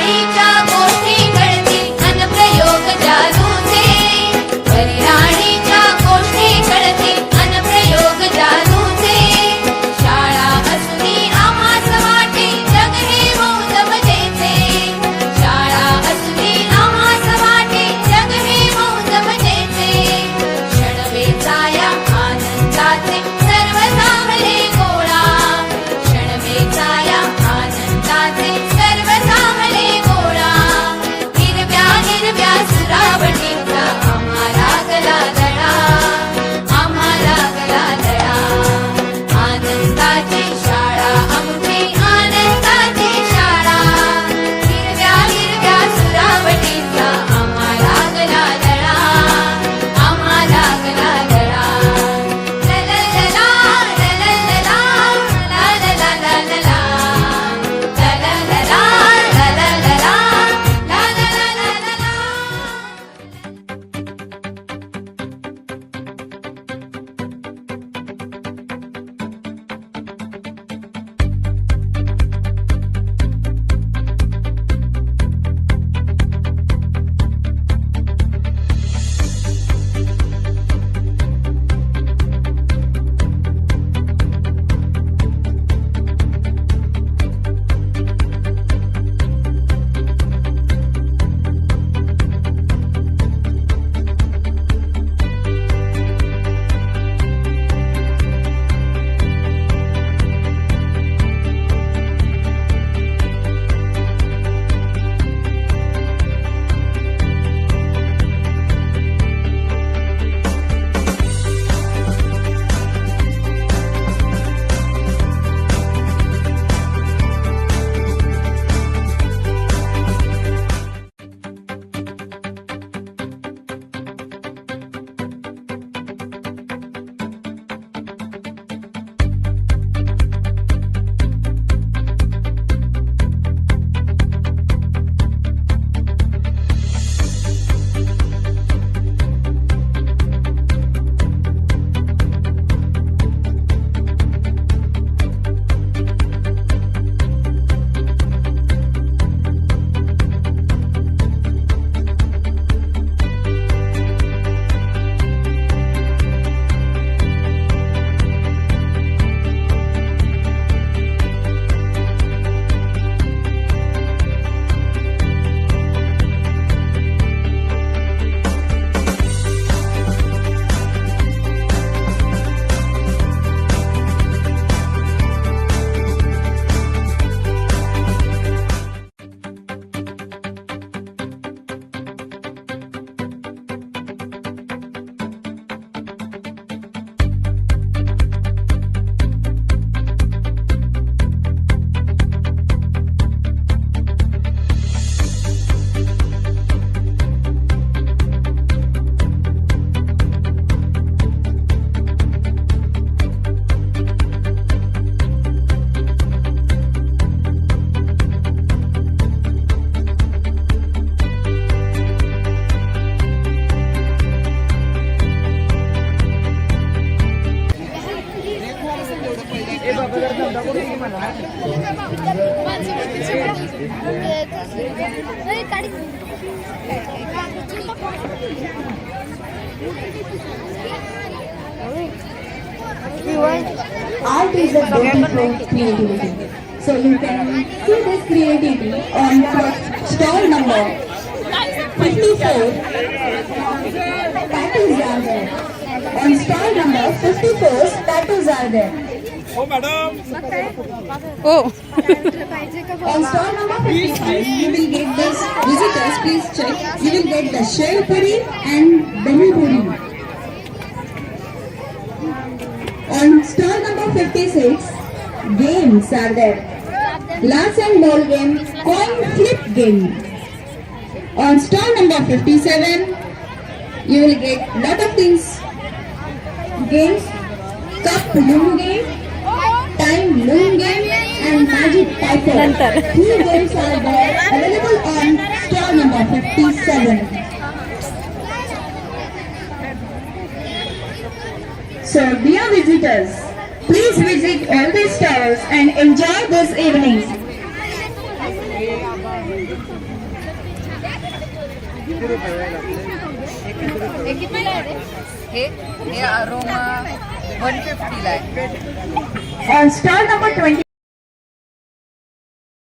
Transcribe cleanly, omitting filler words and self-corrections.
परिराणीच्या गोष्टी कळतील अनप्रयोग जादूचे परिराणीच्या गोष्टी कळतील अनप्रयोग जादूचे शाळा असुनी आम्हास वाटे जग हे मौज मजेचे शाळा असुनी आम्हास वाटे जग हे मौज मजेचे क्षण वेचाया आनंदाचे सर्व सामले गोळा क्षण वेचाया आनंदाचे सर्व सामले गोळा हिरव्या हिरव्या सुरावटीचा आम्हाला गला दळा आम्हाला गला दळा आनंदाची शाळा आमची आनंदाची शाळा हिरव्या हिरव्या सुरावटीचा आम्हाला गला दळा आम्हाला गला दळा लललला लललला लललला लललला लललला लललला लललला Art is a beautiful creativity. So you can see this creativity on stall number 54. Tattoos are there. On stall number 54, tattoos are there. Oh, madam. Oh. On stall number 55, you will get this. Visitors, please check. You will get the shell puri and dahi puri. On stall number 56, games are there. Glass and ball game, coin flip game. On stall number 57, you will get lot of things. Games, cup loom game, time loom game, and magic piper. Three games are there available on stall number 57. So dear visitors, please visit all these stalls and enjoy this evening. हे कितीला आहे रे? हे aroma 150 ला आहे. On stall number 20.